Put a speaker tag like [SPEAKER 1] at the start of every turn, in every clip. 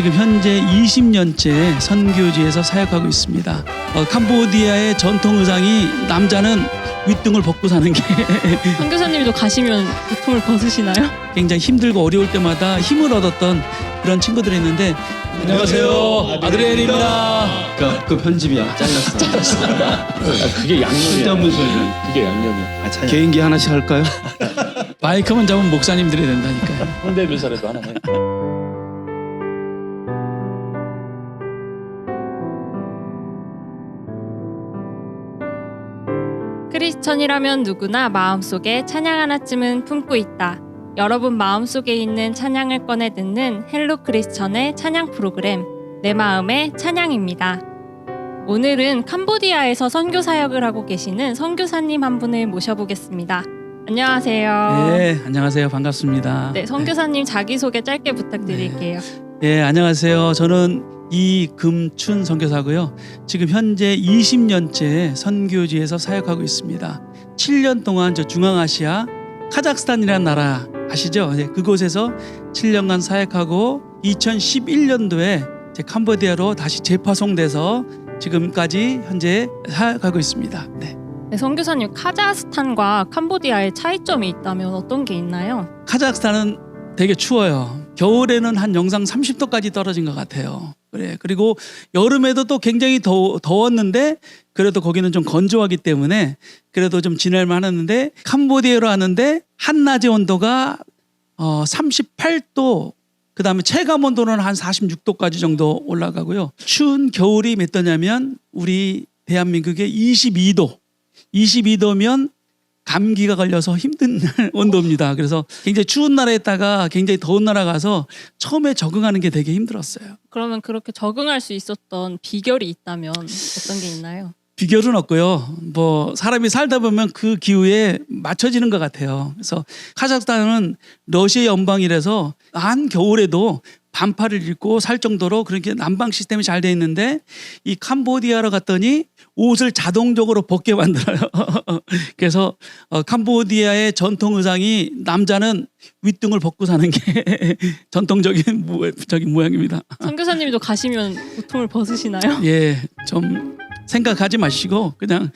[SPEAKER 1] 지금 현재 20년째 선교지에서 사역하고 있습니다. 캄보디아의 전통 의상이 남자는 윗등을 벗고 사는 게
[SPEAKER 2] 선교사님도 가시면 우통을 벗으시나요?
[SPEAKER 1] 굉장히 힘들고 어려울 때마다 힘을 얻었던 그런 친구들이 있는데 안녕하세요, 아드리엘입니다.
[SPEAKER 3] 그 편집이야. 잘랐어.
[SPEAKER 4] 그게 양념이야.
[SPEAKER 3] 쓸데없는 소리를.
[SPEAKER 4] 그게 양념이야.
[SPEAKER 3] 개인기 하나씩 할까요?
[SPEAKER 1] 마이크만 잡으면 목사님들이 된다니까요.
[SPEAKER 4] 홍대묘사라도 하나 해.
[SPEAKER 2] 크리스천이라면 누구나 마음속에 찬양 하나쯤은 품고 있다. 여러분 마음속에 있는 찬양을 꺼내 듣는 헬로 크리스천의 찬양 프로그램 내 마음의 찬양입니다. 오늘은 캄보디아에서 선교 사역을 하고 계시는 선교사님 한 분을 모셔보겠습니다. 안녕하세요.
[SPEAKER 1] 네, 안녕하세요. 반갑습니다.
[SPEAKER 2] 네, 선교사님 자기소개 짧게 부탁드릴게요.
[SPEAKER 1] 네, 안녕하세요. 저는 이금춘 선교사고요. 지금 현재 20년째 선교지에서 사역하고 있습니다. 7년 동안 저 중앙아시아 카자흐스탄이라는 나라 아시죠? 네, 그곳에서 7년간 사역하고 2011년도에 캄보디아로 다시 재파송돼서 지금까지 현재 사역하고 있습니다. 네.
[SPEAKER 2] 네, 선교사님 카자흐스탄과 캄보디아의 차이점이 있다면 어떤 게 있나요?
[SPEAKER 1] 카자흐스탄은 되게 추워요. 겨울에는 한 영상 30도까지 떨어진 것 같아요. 그래. 그리고 여름에도 또 굉장히 더웠는데 그래도 거기는 좀 건조하기 때문에 그래도 좀 지낼만 하는데 캄보디아로 하는데 한낮의 온도가 38도, 그 다음에 체감 온도는 한 46도까지 정도 올라가고요. 추운 겨울이 몇 도냐면 우리 대한민국의 22도면 감기가 걸려서 힘든 온도입니다. 그래서 굉장히 추운 나라에다가 굉장히 더운 나라 가서 처음에 적응하는 게 되게 힘들었어요.
[SPEAKER 2] 그러면 그렇게 적응할 수 있었던 비결이 있다면 어떤 게 있나요?
[SPEAKER 1] 비결은 없고요. 뭐 사람이 살다 보면 그 기후에 맞춰지는 것 같아요. 그래서 카자흐스탄은 러시아 연방이라서 한 겨울에도 반팔을 입고 살 정도로 그렇게 난방 시스템이 잘 돼 있는데 이 캄보디아로 갔더니 옷을 자동적으로 벗게 만들어요. 그래서 캄보디아의 전통 의상이 남자는 윗등을 벗고 사는 게 전통적인 모양입니다.
[SPEAKER 2] 선교사님도 가시면 우통을 벗으시나요?
[SPEAKER 1] 예, 좀 생각하지 마시고 그냥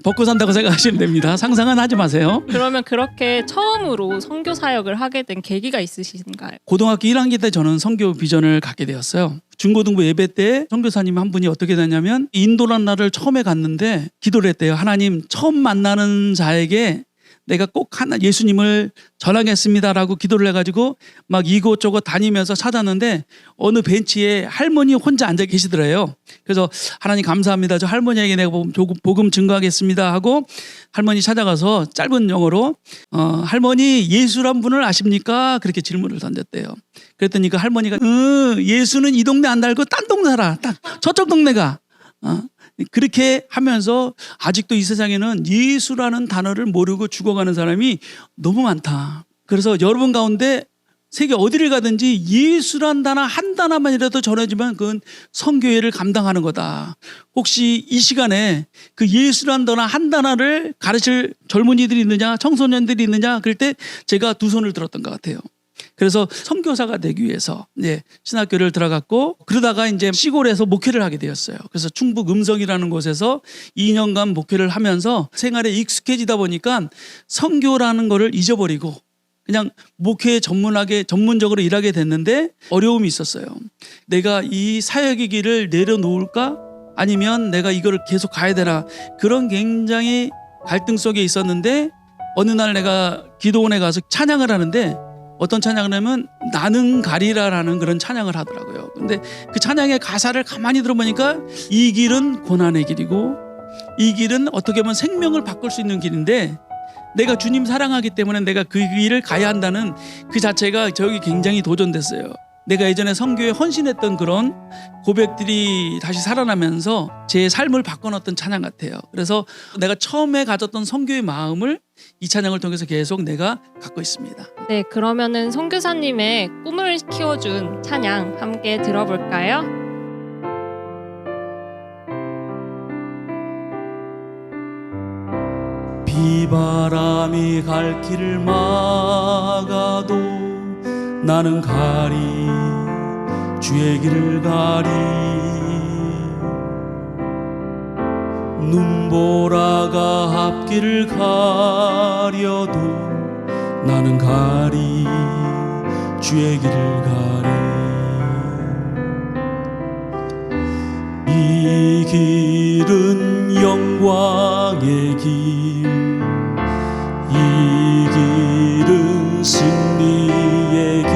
[SPEAKER 1] 벗고 산다고 생각하시면 됩니다. 상상은 하지 마세요.
[SPEAKER 2] 그러면 그렇게 처음으로 선교 사역을 하게 된 계기가 있으신가요?
[SPEAKER 1] 고등학교 1학년 때 저는 선교 비전을 갖게 되었어요. 중고등부 예배 때 선교사님 한 분이 어떻게 되냐면 인도라는 나라를 처음에 갔는데 기도를 했대요. 하나님, 처음 만나는 자에게 내가 꼭 하나 예수님을 전하겠습니다라고 기도를 해가지고 막 이곳저곳 다니면서 찾았는데 어느 벤치에 할머니 혼자 앉아 계시더래요. 그래서 하나님 감사합니다. 저 할머니에게 내가 복음 증거하겠습니다 하고 할머니 찾아가서 짧은 영어로 할머니 예수란 분을 아십니까? 그렇게 질문을 던졌대요. 그랬더니 그 할머니가 예수는 이 동네 안 달고 딴 동네 살아. 딱 저쪽 동네가. 그렇게 하면서 아직도 이 세상에는 예수라는 단어를 모르고 죽어가는 사람이 너무 많다. 그래서 여러분 가운데 세계 어디를 가든지 예수란 단어 한 단어만이라도 전해지면 그건 선교회를 감당하는 거다. 혹시 이 시간에 그 예수란 단어 한 단어를 가르칠 젊은이들이 있느냐, 청소년들이 있느냐, 그럴 때 제가 두 손을 들었던 것 같아요. 그래서 선교사가 되기 위해서 신학교를 들어갔고 그러다가 이제 시골에서 목회를 하게 되었어요. 그래서 충북 음성이라는 곳에서 2년간 목회를 하면서 생활에 익숙해지다 보니까 선교라는 거를 잊어버리고 그냥 목회에 전문적으로 일하게 됐는데 어려움이 있었어요. 내가 이 사역의 길을 내려놓을까? 아니면 내가 이거를 계속 가야 되나? 그런 굉장히 갈등 속에 있었는데 어느 날 내가 기도원에 가서 찬양을 하는데 어떤 찬양을 하면 나는 가리라라는 그런 찬양을 하더라고요. 근데 그 찬양의 가사를 가만히 들어보니까 이 길은 고난의 길이고 이 길은 어떻게 보면 생명을 바꿀 수 있는 길인데 내가 주님 사랑하기 때문에 내가 그 길을 가야 한다는 그 자체가 저기 굉장히 도전됐어요. 내가 예전에 선교에 헌신했던 그런 고백들이 다시 살아나면서 제 삶을 바꿔놨던 찬양 같아요. 그래서 내가 처음에 가졌던 선교의 마음을 이 찬양을 통해서 계속 내가 갖고 있습니다.
[SPEAKER 2] 네, 그러면은 선교사님의 꿈을 키워준 찬양 함께 들어볼까요?
[SPEAKER 1] 비바람이 갈 길을 막아도 나는 가리 주의 길을 가리 눈보라가 앞길을 가려도 나는 가리 주의 길을 가리 이 길은 영광의 길 이 길은 승리의 길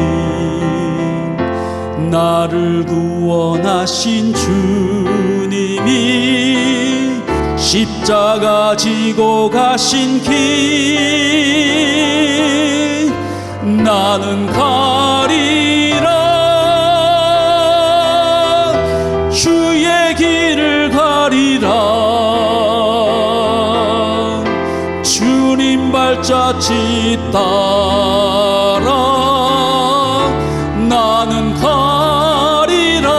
[SPEAKER 1] 나를 구원하신 주님이 십자가 지고 가신 길 나는 가리라 주의 길을 가리라 주님 발자취 따라 나는 가리라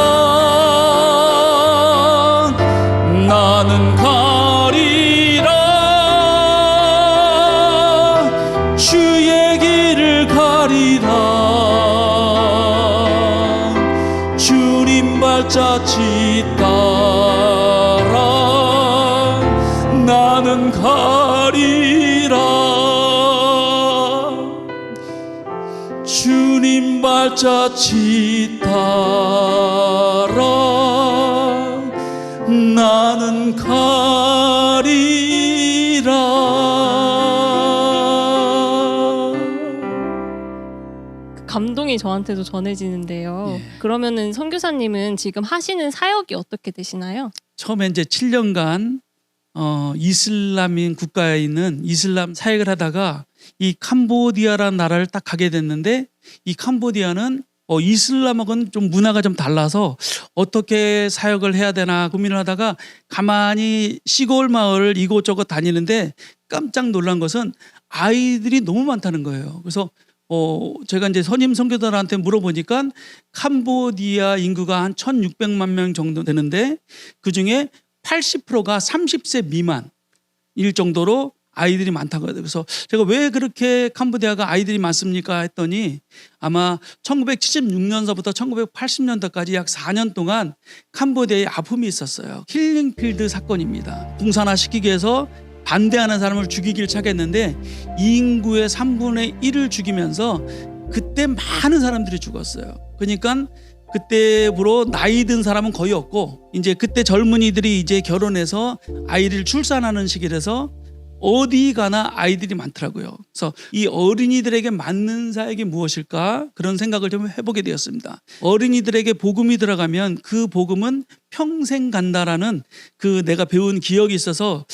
[SPEAKER 1] 나는 가리라 주의 길을 가리라 주님 발자취 따라 나는 가리라 주님 발자취 따라 나는 가리라.
[SPEAKER 2] 감동이 저한테도 전해지는데요.
[SPEAKER 1] 예.
[SPEAKER 2] 그러면은 선교사님은 지금 하시는 사역이 어떻게 되시나요?
[SPEAKER 1] 처음에 이제 7년간 이슬람인 국가에 있는 이슬람 사역을 하다가 이 캄보디아라는 나라를 딱 가게 됐는데 이 캄보디아는 이슬람하고는 좀 문화가 좀 달라서 어떻게 사역을 해야 되나 고민을 하다가 가만히 시골 마을 이곳저곳 다니는데 깜짝 놀란 것은 아이들이 너무 많다는 거예요. 그래서 제가 이제 선임 선교사들한테 물어보니까 캄보디아 인구가 한 1,600만 명 정도 되는데 그중에 80%가 30세 미만일 정도로 아이들이 많다고 해요. 그래서 제가 왜 그렇게 캄보디아가 아이들이 많습니까 했더니 아마 1976년서부터 1980년도까지 약 4년 동안 캄보디아에 아픔이 있었어요. 킬링필드 사건입니다. 공산화시키기 위해서 반대하는 사람을 죽이길 차겠는데 인구의 3분의 1을 죽이면서 그때 많은 사람들이 죽었어요. 그러니까 그때부로 나이 든 사람은 거의 없고 이제 그때 젊은이들이 이제 결혼해서 아이를 출산하는 시기라서 어디 가나 아이들이 많더라고요. 그래서 이 어린이들에게 맞는 사역이 무엇일까 그런 생각을 좀 해보게 되었습니다. 어린이들에게 복음이 들어가면 그 복음은 평생 간다라는 그 내가 배운 기억이 있어서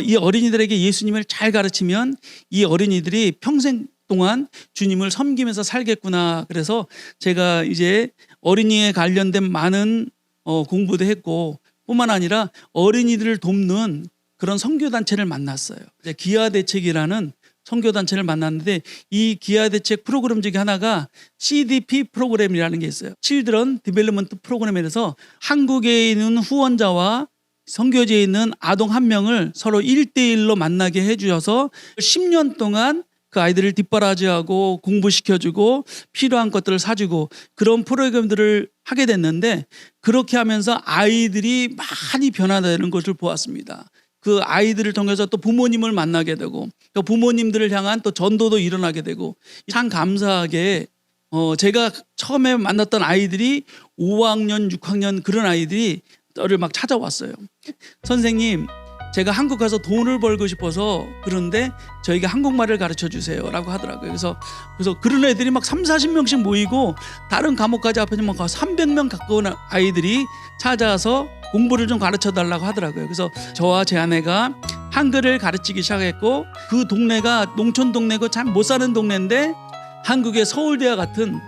[SPEAKER 1] 이 어린이들에게 예수님을 잘 가르치면 이 어린이들이 평생 동안 주님을 섬기면서 살겠구나. 그래서 제가 이제 어린이에 관련된 많은 공부도 했고 뿐만 아니라 어린이들을 돕는 그런 선교단체를 만났어요. 기아대책이라는 선교단체를 만났는데 이 기아대책 프로그램 중에 하나가 CDP 프로그램이라는 게 있어요. Children Development 프로그램에서 한국에 있는 후원자와 선교지에 있는 아동 1명을 서로 1대1로 만나게 해주셔서 10년 동안 그 아이들을 뒷바라지하고 공부시켜주고 필요한 것들을 사주고 그런 프로그램들을 하게 됐는데 그렇게 하면서 아이들이 많이 변화되는 것을 보았습니다. 그 아이들을 통해서 또 부모님을 만나게 되고 또 부모님들을 향한 또 전도도 일어나게 되고 참 감사하게 제가 처음에 만났던 아이들이 5학년, 6학년 그런 아이들이 저를 막 찾아왔어요. 선생님, 제가 한국 가서 돈을 벌고 싶어서 그런데 저희가 한국말을 가르쳐 주세요 라고 하더라고요. 그래서 그런 애들이 막 30-40명씩 모이고 다른 과목까지 앞에서 막 300명 가까운 아이들이 찾아와서 공부를 좀 가르쳐 달라고 하더라고요. 그래서 저와 제 아내가 한글을 가르치기 시작했고 그 동네가 농촌 동네고 참 못 사는 동네인데 한국의 서울대와 같은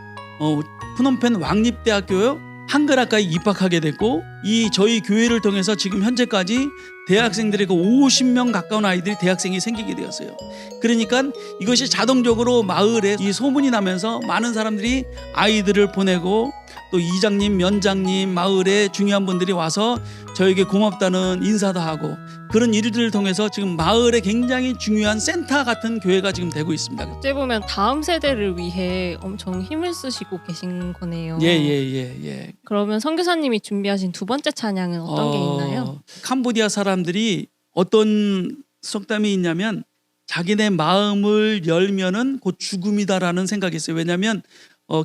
[SPEAKER 1] 프놈펜 왕립대학교요 한글학과에 입학하게 됐고 이 저희 교회를 통해서 지금 현재까지 대학생들이 50명 가까운 아이들이 대학생이 생기게 되었어요. 그러니까 이것이 자동적으로 마을에 이 소문이 나면서 많은 사람들이 아이들을 보내고 또 이장님, 면장님, 마을에 중요한 분들이 와서 저에게 고맙다는 인사도 하고 그런 일들을 통해서 지금 마을에 굉장히 중요한 센터 같은 교회가 지금 되고 있습니다.
[SPEAKER 2] 어찌 보면 다음 세대를 위해 엄청 힘을 쓰시고 계신 거네요.
[SPEAKER 1] 예.
[SPEAKER 2] 그러면 선교사님이 준비하신 두 번째 찬양은 어떤 게 있나요?
[SPEAKER 1] 캄보디아 사람들이 어떤 속담이 있냐면 자기네 마음을 열면은 곧 죽음이다라는 생각이 있어요. 왜냐하면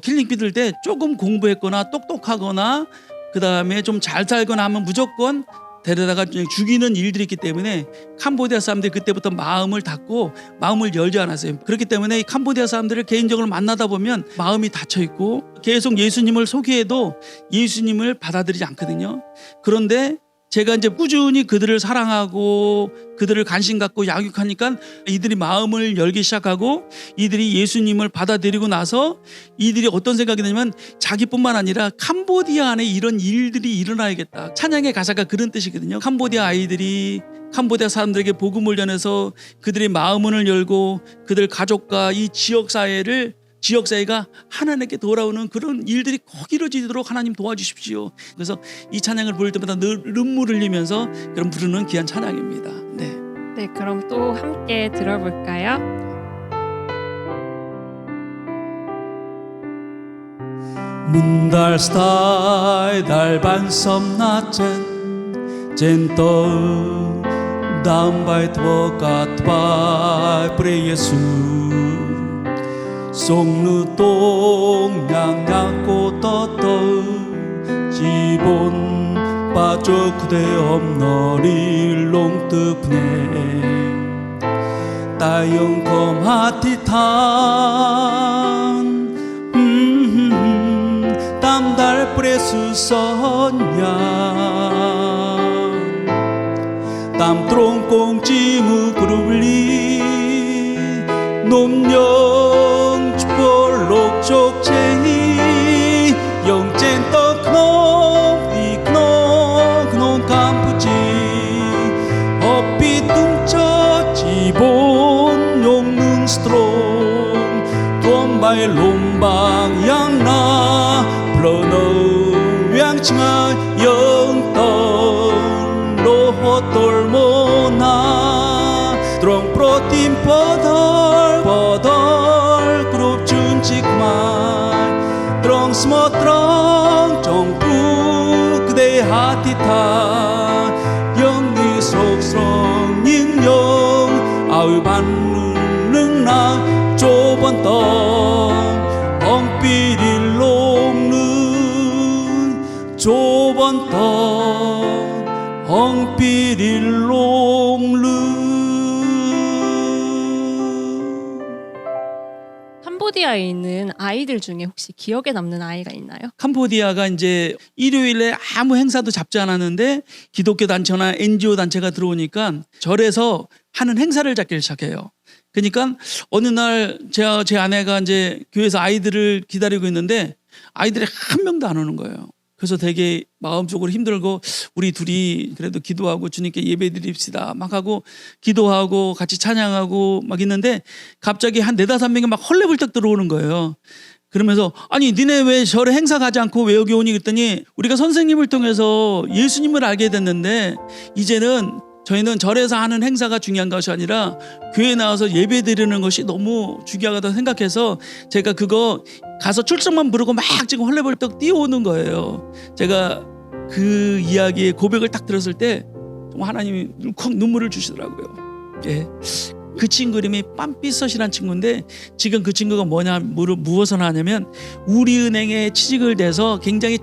[SPEAKER 1] 킬링 피들 때 조금 공부했거나 똑똑하거나 그 다음에 좀 잘 살거나 하면 무조건 데려다가 죽이는 일들이 있기 때문에 캄보디아 사람들이 그때부터 마음을 닫고 마음을 열지 않았어요. 그렇기 때문에 이 캄보디아 사람들을 개인적으로 만나다 보면 마음이 닫혀 있고 계속 예수님을 소개해도 예수님을 받아들이지 않거든요. 그런데 제가 이제 꾸준히 그들을 사랑하고 그들을 관심 갖고 양육하니까 이들이 마음을 열기 시작하고 이들이 예수님을 받아들이고 나서 이들이 어떤 생각이 드냐면 자기뿐만 아니라 캄보디아 안에 이런 일들이 일어나야겠다. 찬양의 가사가 그런 뜻이거든요. 캄보디아 아이들이 캄보디아 사람들에게 복음을 전해서 그들의 마음을 열고 그들 가족과 이 지역사회가 하나님께 돌아오는 그런 일들이 꼭 이루어지도록 하나님 도와주십시오. 그래서 이 찬양을 부를 때마다 늘 눈물을 흘리면서 그런 부르는 귀한 찬양입니다.
[SPEAKER 2] 네, 그럼 또 함께 들어볼까요?
[SPEAKER 1] Mundar stai dal bansam na chen to dam bai tvo kat bai pre Yesu song nu tong nhang nhang cô to chỉ bốn ba cho 그대 없너리 롱뜨프네 따용 검하티탄 땀달 프레스 선냐 땀 트롱꽁 찌무 그루블리 놈령 축볼록 족제이 영젠 떡놈 이그놈 감푸지 어삐 뚱쳐 지본 용능 스트롱 돈바이 롬방 양나 플러너 양칭아 영떡 로호돌모나 드롱 프로틴 버덜 그룹 준직만 드롱 스모 드롱 정부 그대 하티타 영리 속성 잉영 아우 반능나 좁은 떡 엉삐릴롱는 좁은 떡 엉삐릴롱는
[SPEAKER 2] 캄보디아에 있는 아이들 중에 혹시 기억에 남는 아이가 있나요?
[SPEAKER 1] 캄보디아가 이제 일요일에 아무 행사도 잡지 않았는데 기독교 단체나 NGO 단체가 들어오니까 절에서 하는 행사를 잡기 시작해요. 그러니까 어느 날 제 아내가 이제 교회에서 아이들을 기다리고 있는데 아이들이 한 명도 안 오는 거예요. 그래서 되게 마음적으로 힘들고 우리 둘이 그래도 기도하고 주님께 예배 드립시다 막 하고 기도하고 같이 찬양하고 막 있는데 갑자기 한 4-5명이 막 헐레벌떡 들어오는 거예요. 그러면서 아니 니네 왜 절에 행사 가지 않고 왜 여기 오니 그랬더니 우리가 선생님을 통해서 예수님을 알게 됐는데 이제는 저희는 절에서 하는 행사가 중요한 것이 아니라 교회에 나와서 예배 드리는 것이 너무 중요하다고 생각해서 제가 그거 가서 출석만 부르고 막 지금 헐레벌떡 뛰어오는 거예요. 제가 그 이야기의 고백을 딱 들었을 때 정말 하나님이 울컥 눈물을 주시더라고요. 예. 그 친구 이름이 빰삐섯이라는 친구인데 지금 그 친구가 무엇을 하냐면 우리은행에 취직을 돼서 굉장히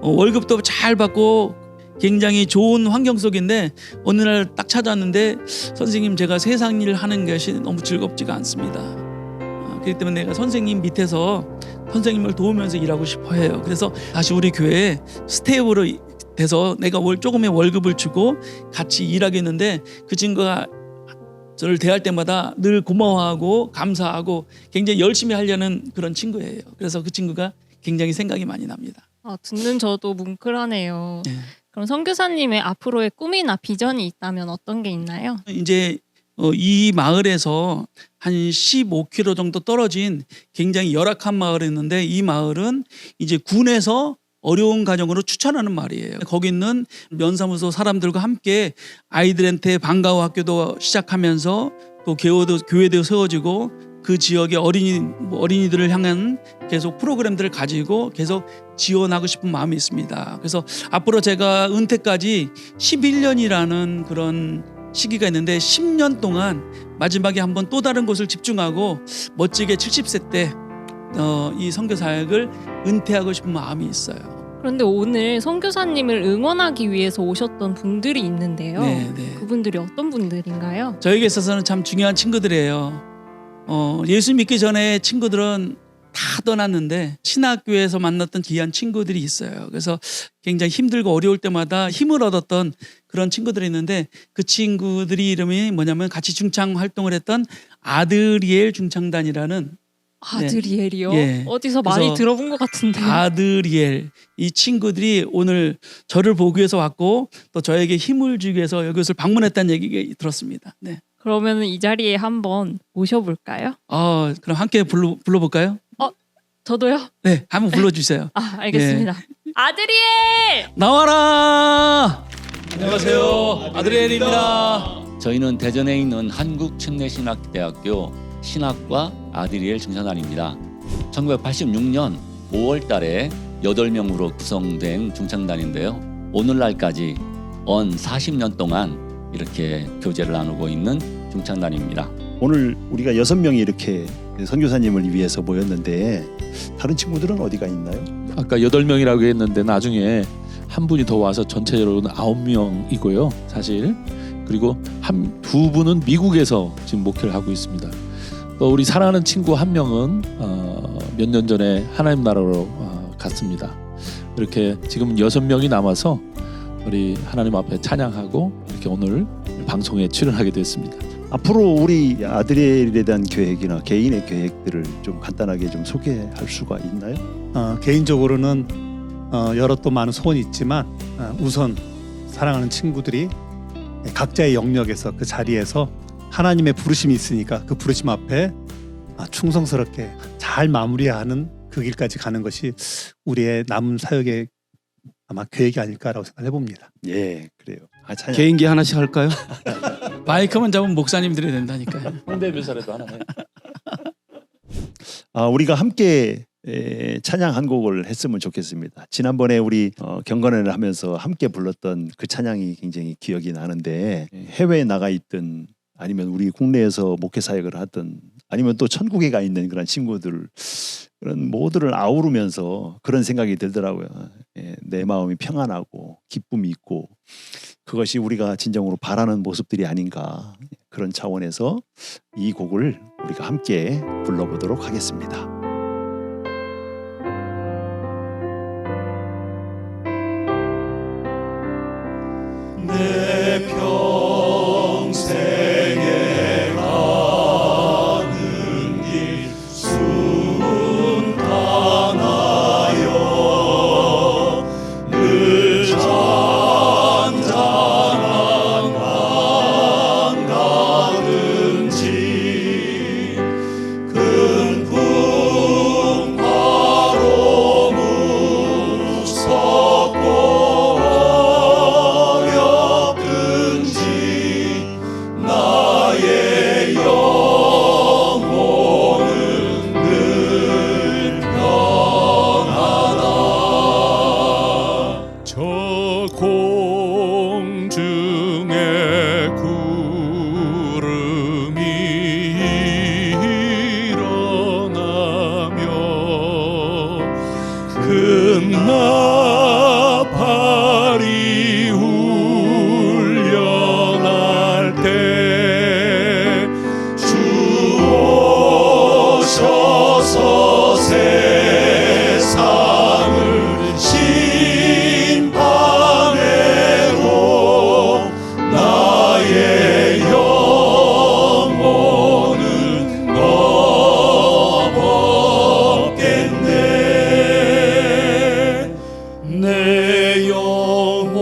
[SPEAKER 1] 월급도 잘 받고 굉장히 좋은 환경 속인데 어느 날 딱 찾아왔는데 선생님 제가 세상 일 하는 것이 너무 즐겁지가 않습니다. 그렇기 때문에 내가 선생님 밑에서 선생님을 도우면서 일하고 싶어 해요. 그래서 다시 우리 교회에 스태프로 돼서 내가 조금의 월급을 주고 같이 일하겠는데 그 친구가 저를 대할 때마다 늘 고마워하고 감사하고 굉장히 열심히 하려는 그런 친구예요. 그래서 그 친구가 굉장히 생각이 많이 납니다.
[SPEAKER 2] 듣는 저도 뭉클하네요.
[SPEAKER 1] 네.
[SPEAKER 2] 그럼 선교사님의 앞으로의 꿈이나 비전이 있다면 어떤 게 있나요?
[SPEAKER 1] 이제 이 마을에서 한 15km 정도 떨어진 굉장히 열악한 마을이었는데 이 마을은 이제 군에서 어려운 가정으로 추천하는 말이에요. 거기 있는 면사무소 사람들과 함께 아이들한테 방과후 학교도 시작하면서 또 교회도 세워지고 그 지역의 어린이들을 향한 계속 프로그램들을 가지고 계속 지원하고 싶은 마음이 있습니다. 그래서 앞으로 제가 은퇴까지 11년이라는 그런 시기가 있는데 10년 동안 마지막에 한번 또 다른 곳을 집중하고 멋지게 70세 때 이 선교 사역을 은퇴하고 싶은 마음이 있어요.
[SPEAKER 2] 그런데 오늘 선교사님을 응원하기 위해서 오셨던 분들이 있는데요.
[SPEAKER 1] 네.
[SPEAKER 2] 그분들이 어떤 분들인가요?
[SPEAKER 1] 저에게 있어서는 참 중요한 친구들이에요. 예수 믿기 전에 친구들은 다 떠났는데 신학교에서 만났던 귀한 친구들이 있어요. 그래서 굉장히 힘들고 어려울 때마다 힘을 얻었던 그런 친구들이 있는데 그 친구들이 이름이 뭐냐면 같이 중창 활동을 했던 아드리엘 중창단이라는
[SPEAKER 2] 아드리엘이요?
[SPEAKER 1] 예.
[SPEAKER 2] 어디서 많이
[SPEAKER 1] 그래서
[SPEAKER 2] 들어본 것 같은데요.
[SPEAKER 1] 아드리엘 이 친구들이 오늘 저를 보기 위해서 왔고 또 저에게 힘을 주기 위해서 이것을 방문했다는 얘기 들었습니다. 네.
[SPEAKER 2] 그러면 이 자리에 한번 모셔볼까요?
[SPEAKER 1] 그럼 함께 불러볼까요?
[SPEAKER 2] 저도요?
[SPEAKER 1] 네, 한번 불러주세요.
[SPEAKER 2] 알겠습니다. 아드리엘!
[SPEAKER 1] 나와라! 안녕하세요, 아드리엘입니다.
[SPEAKER 5] 저희는 대전에 있는 한국침례신학대학교 신학과 아드리엘 중창단입니다. 1986년 5월 달에 8명으로 구성된 중창단인데요. 오늘날까지 언 40년 동안 이렇게 교제를 나누고 있는 중창단입니다.
[SPEAKER 6] 오늘 우리가 6명이 이렇게 선교사님을 위해서 모였는데 다른 친구들은 어디가 있나요?
[SPEAKER 7] 아까 8명이라고 했는데 나중에 한 분이 더 와서 전체적으로는 9명이고요. 사실 그리고 두 분은 미국에서 지금 목회를 하고 있습니다. 또 우리 사랑하는 친구 한 명은 몇 년 전에 하나님 나라로 갔습니다. 이렇게 지금 6명이 남아서 우리 하나님 앞에 찬양하고 이렇게 오늘 방송에 출연하게 됐습니다.
[SPEAKER 6] 앞으로 우리 아드리엘에 대한 계획이나 개인의 계획들을 좀 간단하게 좀 소개할 수가 있나요?
[SPEAKER 8] 개인적으로는 여러 또 많은 소원이 있지만 우선 사랑하는 친구들이 각자의 영역에서 그 자리에서 하나님의 부르심이 있으니까 그 부르심 앞에 충성스럽게 잘 마무리하는 그 길까지 가는 것이 우리의 남은 사역의 아마 계획이 아닐까라고 생각해 봅니다.
[SPEAKER 6] 예, 그래요. 찬양.
[SPEAKER 3] 개인기 하나씩 할까요?
[SPEAKER 1] 마이크만 잡으면 목사님들이 된다니까요.
[SPEAKER 4] 홍대묘사라도 하나 해.
[SPEAKER 6] 우리가 함께 찬양 한 곡을 했으면 좋겠습니다. 지난번에 우리 경건회를 하면서 함께 불렀던 그 찬양이 굉장히 기억이 나는데 해외에 나가 있던 아니면 우리 국내에서 목회 사역을 하던 아니면 또 천국에 가 있는 그런 친구들 그런 모두를 아우르면서 그런 생각이 들더라고요. 내 마음이 평안하고 기쁨이 있고 그것이 우리가 진정으로 바라는 모습들이 아닌가 그런 차원에서 이 곡을 우리가 함께 불러보도록 하겠습니다. 내 평생에 가는 길 순탄하여 늘 잔잔한 강 가든지 큰 풍파로 무섭고 나의 영혼은 늘 편하다. 저 공중에 구름이 일어나며 큰 나팔이 울려날 때 주 오셔서 세상을 심판해도 나의 영혼은 넘었겠네. 내 영혼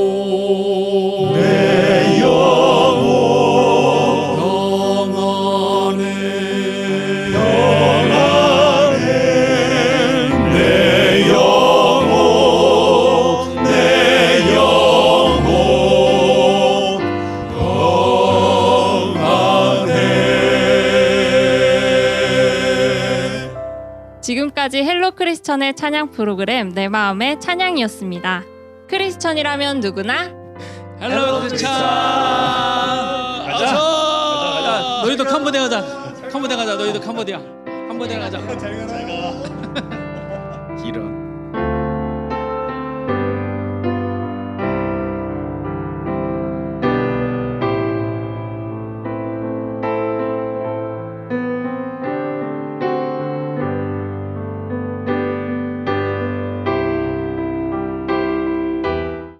[SPEAKER 6] 평안해 내 영혼
[SPEAKER 2] 크리스천의 찬양 프로그램 내 마음의 찬양이었습니다. 크리스천이라면 누구나
[SPEAKER 1] 헬로 크리스천. 가자. 너희도 캄보디아 가자. 캄보디아 가자. 너희도 캄보디아 가자.